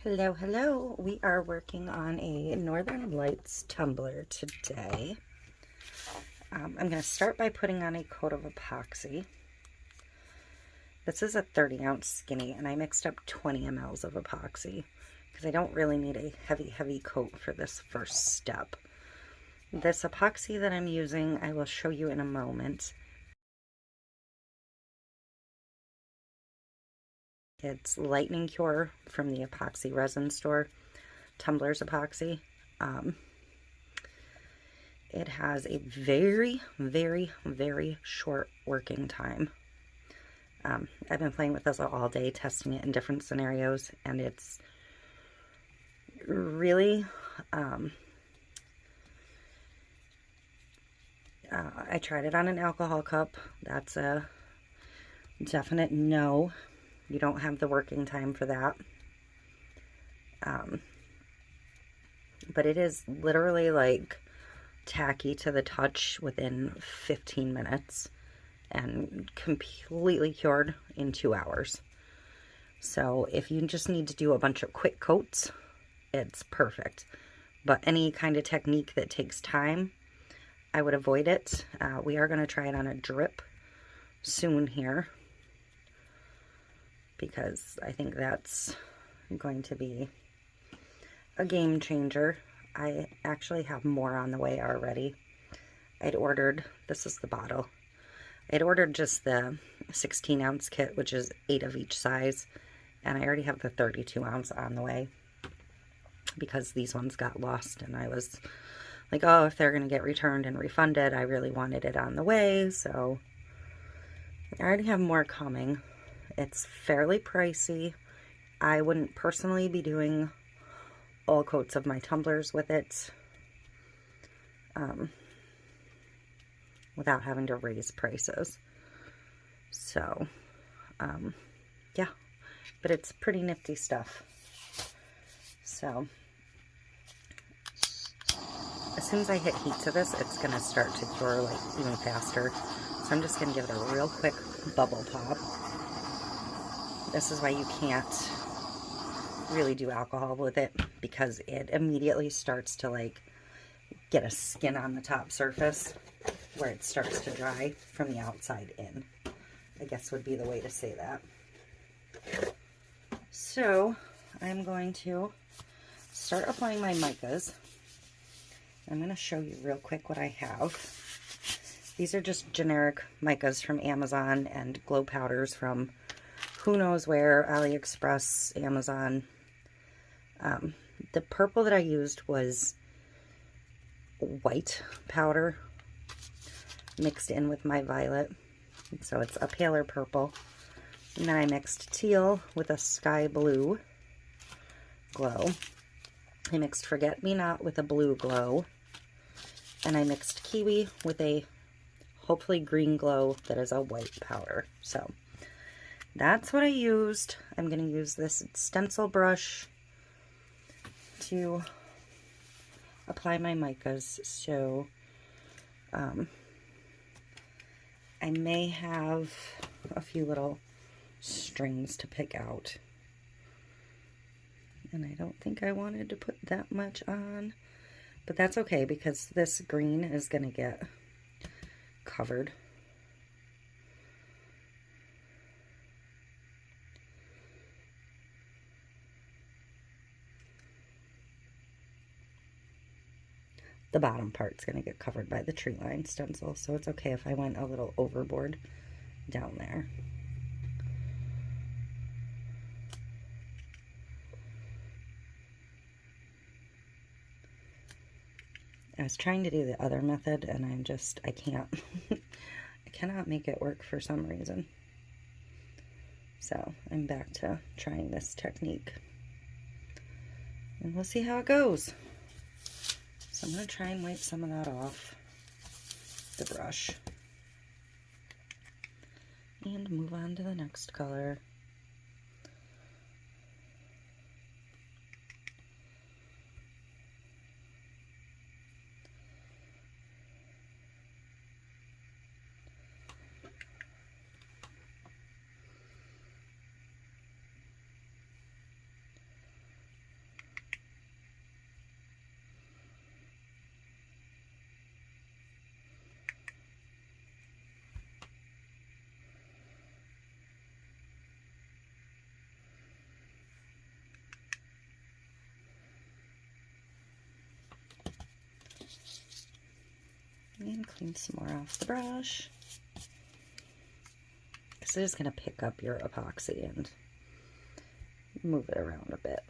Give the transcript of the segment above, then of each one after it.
Hello, hello. We are working on a Northern Lights tumbler today. I'm going to start by putting on a coat of epoxy. This is a 30-ounce skinny, and I mixed up 20 mLs of epoxy because I don't really need a heavy coat for this first step. This epoxy that I'm using, I will show you in a moment. It's Lightning Cure from the epoxy resin store, Tumblers epoxy. It has a very short working time. I've been playing with this all day, testing it in different scenarios, and it's really, I tried it on an alcohol cup. That's a definite no. You don't have the working time for that. But it is literally like tacky to the touch within 15 minutes and completely cured in 2 hours. So if you just need to do a bunch of quick coats, it's perfect. But any kind of technique that takes time, I would avoid it. We are going to try it on a drip soon here, because I think that's going to be a game changer. I actually have more on the way already. I'd ordered, this is the bottle, I'd ordered just the 16-ounce kit, which is 8 of each size, and I already have the 32-ounce on the way because these ones got lost, and I was like, oh, if they're going to get returned and refunded, I really wanted it on the way, so I already have more coming. It's fairly pricey. I wouldn't personally be doing all coats of my tumblers with it without having to raise prices. So, yeah, but it's pretty nifty stuff. So, as soon as I hit heat to this, it's going to start to cure like even faster. So I'm just going to give it a real quick bubble pop. This is why you can't really do alcohol with it, because it immediately starts to like get a skin on the top surface where it starts to dry from the outside in, I guess would be the way to say that. So I'm going to start applying my micas. I'm going to show you real quick what I have. These are just generic micas from Amazon and glow powders from who knows where, AliExpress, Amazon. The purple that I used was white powder mixed in with my violet, so it's a paler purple. And then I mixed teal with a sky blue glow. I mixed Forget Me Not with a blue glow, and I mixed kiwi with a hopefully green glow that is a white powder. So that's what I used. I'm going to use this stencil brush to apply my micas. So I may have a few little strings to pick out, and I don't think I wanted to put that much on, but that's okay because this green is going to get covered. The bottom part's going to get covered by the tree line stencil, so it's okay if I went a little overboard down there. I was trying to do the other method, and I can't. I cannot make it work for some reason. So I'm back to trying this technique, and we'll see how it goes. So I'm going to try and wipe some of that off the brush and move on to the next color. And clean some more off the brush. Because it is going to pick up your epoxy and move it around a bit.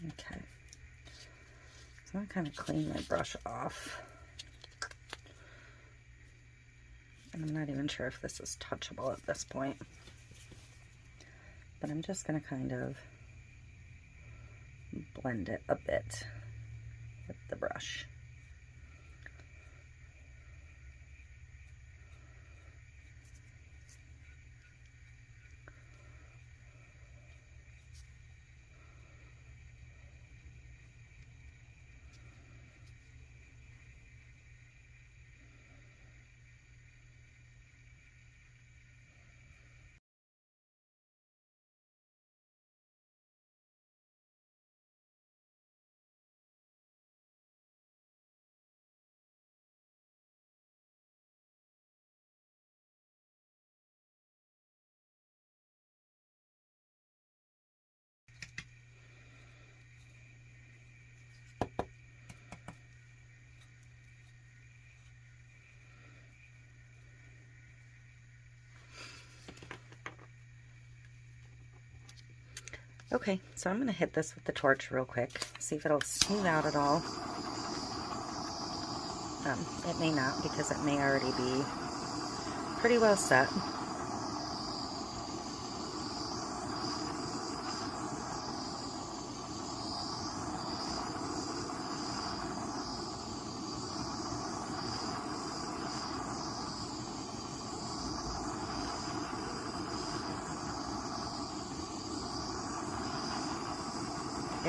Okay, so I'm kind of clean my brush off. And I'm not even sure if this is touchable at this point. But I'm just going to kind of blend it a bit with the brush. Okay, so I'm going to hit this with the torch real quick, see if it'll smooth out at all. It may not, because it may already be pretty well set.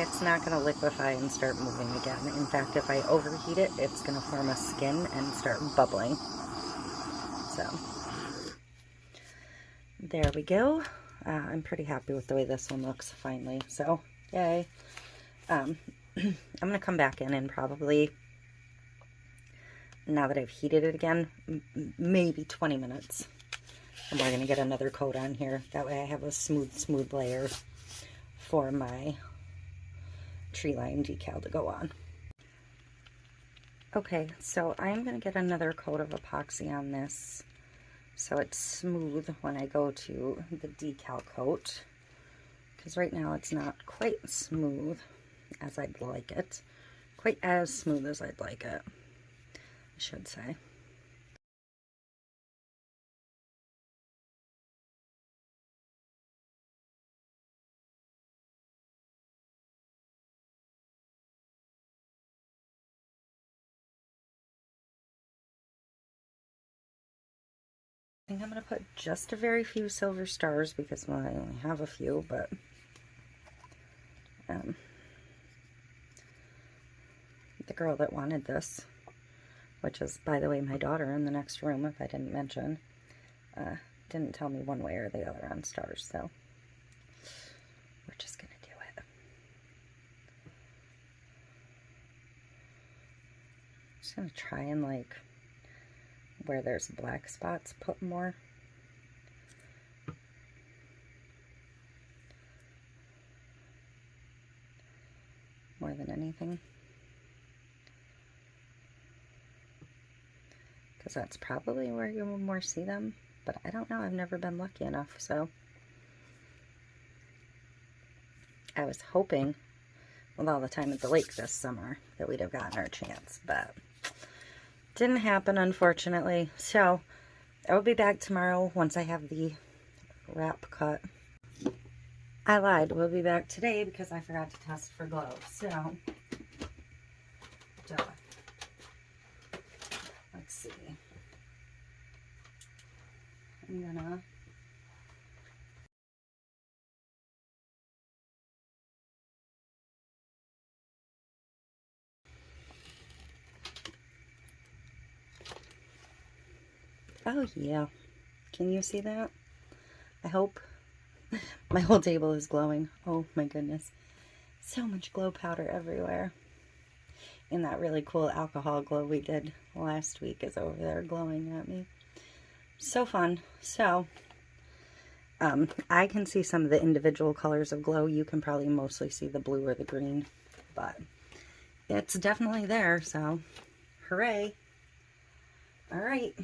It's not going to liquefy and start moving again. In fact, if I overheat it, it's going to form a skin and start bubbling. So, there we go. I'm pretty happy with the way this one looks finally. So, yay. I'm going to come back in and probably, now that I've heated it again, maybe 20 minutes. And we're going to get another coat on here. That way I have a smooth layer for my tree line decal to go on. Okay, so I'm going to get another coat of epoxy on this so it's smooth when I go to the decal coat, because right now it's not quite smooth as I'd like it. Quite as smooth as I'd like it, I should say. I think I'm going to put just a very few silver stars because, well, I only have a few, but the girl that wanted this, which is, by the way, my daughter in the next room, if I didn't mention, didn't tell me one way or the other on stars, so we're just going to do it. Just going to try and, like, where there's black spots, put more. More than anything. Because that's probably where you will more see them. But I don't know, I've never been lucky enough, so. I was hoping, with all the time at the lake this summer, that we'd have gotten our chance, but didn't happen, unfortunately. So I will be back tomorrow once I have the wrap cut. I lied. We'll be back today because I forgot to test for gloves. So, duh. Let's see. I'm gonna oh yeah, can you see that? I hope. My whole table is glowing. Oh my goodness. So much glow powder everywhere. And that really cool alcohol glow we did last week is over there glowing at me. So fun. So, I can see some of the individual colors of glow. You can probably mostly see the blue or the green, but it's definitely there, so hooray. All right.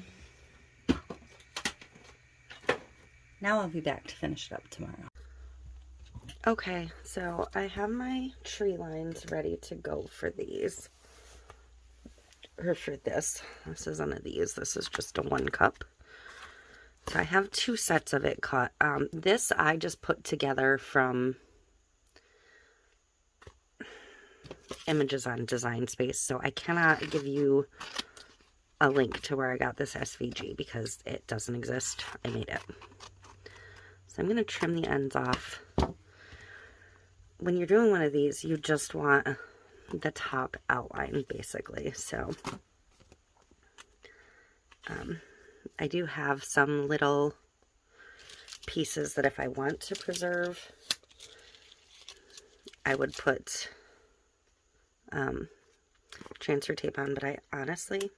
Now I'll be back to finish it up tomorrow. Okay, so I have my tree lines ready to go for these. Or for this. This isn't of these. This is just a 1 cup. So I have 2 sets of it cut. This I just put together from images on Design Space. So I cannot give you a link to where I got this SVG because it doesn't exist. I made it. So I'm going to trim the ends off. When you're doing one of these, you just want the top outline, basically. So, I do have some little pieces that if I want to preserve, I would put transfer tape on, but I honestly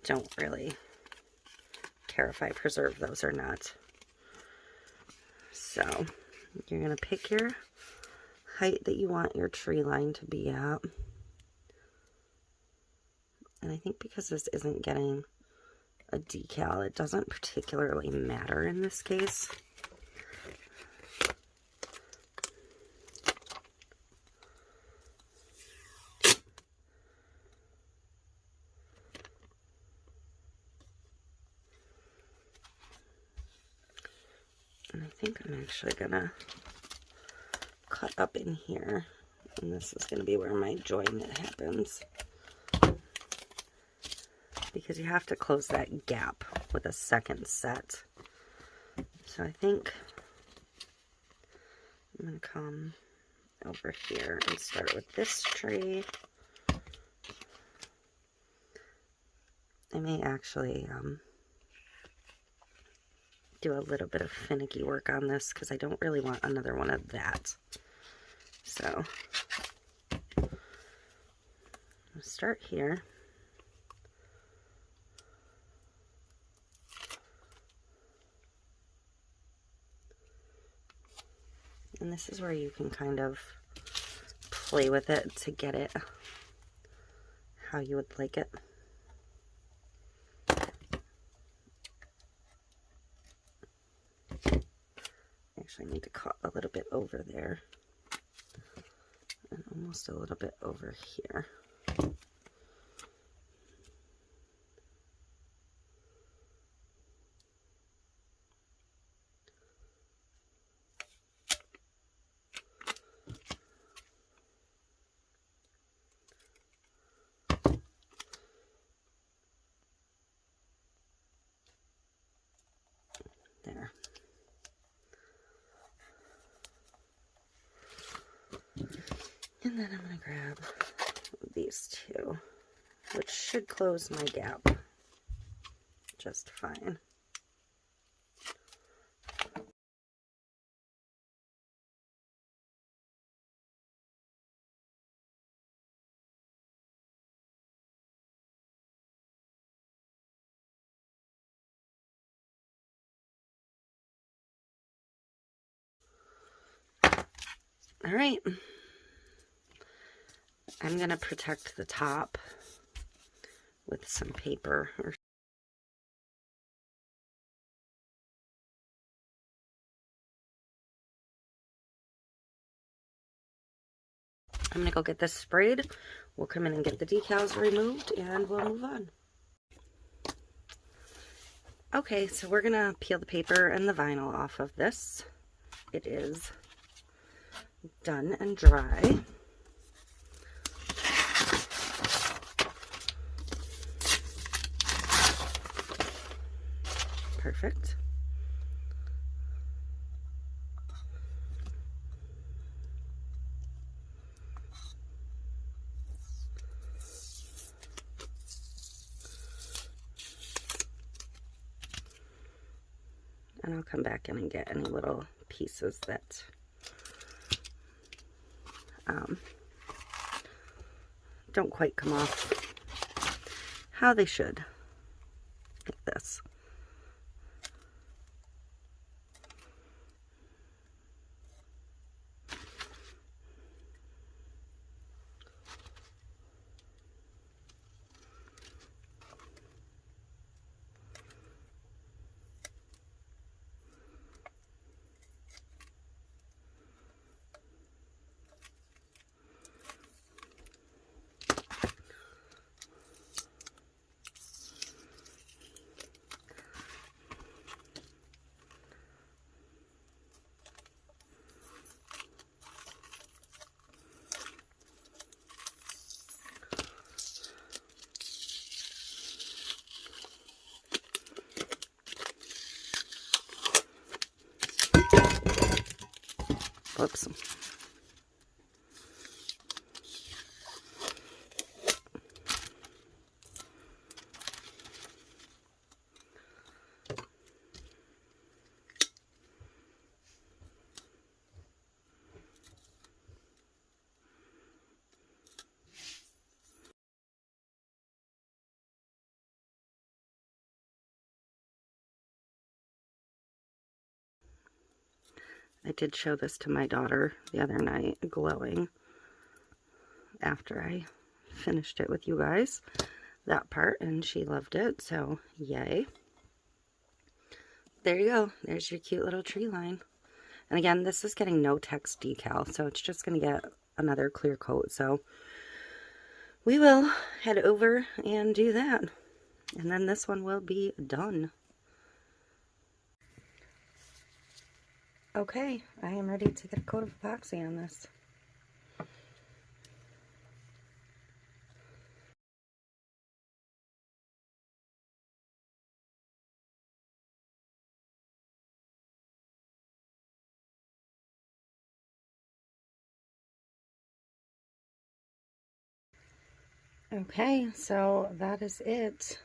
don't really care if I preserve those or not. So, you're going to pick your height that you want your tree line to be at. And I think because this isn't getting a decal, it doesn't particularly matter in this case. And I think I'm actually gonna cut up in here, and this is gonna be where my join happens, because you have to close that gap with a second set. So I think I'm gonna come over here and start with this tree. I may actually do a little bit of finicky work on this because I don't really want another one of that. So I'll start here. And this is where you can kind of play with it to get it how you would like it. Actually, I need to cut a little bit over there and almost a little bit over here. There. And then I'm going to grab these two, which should close my gap just fine. All right. I'm going to protect the top with some paper. I'm going to go get this sprayed. We'll come in and get the decals removed and we'll move on. Okay, so we're going to peel the paper and the vinyl off of this. It is done and dry. perfect. And I'll come back in and get any little pieces that don't quite come off how they should, like this. Whoops. I did show this to my daughter the other night, glowing, after I finished it with you guys, that part, and she loved it, so yay. There you go. There's your cute little tree line. And again, this is getting no text decal, so it's just going to get another clear coat, so we will head over and do that, and then this one will be done. Okay, I am ready to get a coat of epoxy on this. Okay, so that is it.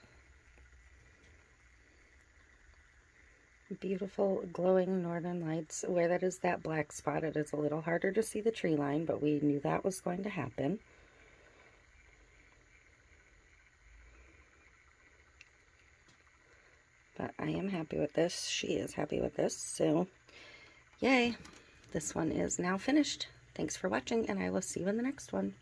Beautiful glowing northern lights. Where that is that black spot, it is a little harder to see the tree line, but we knew that was going to happen. But I am happy with this. She is happy with this, so yay. This one is now finished. Thanks for watching, and I will see you in the next one.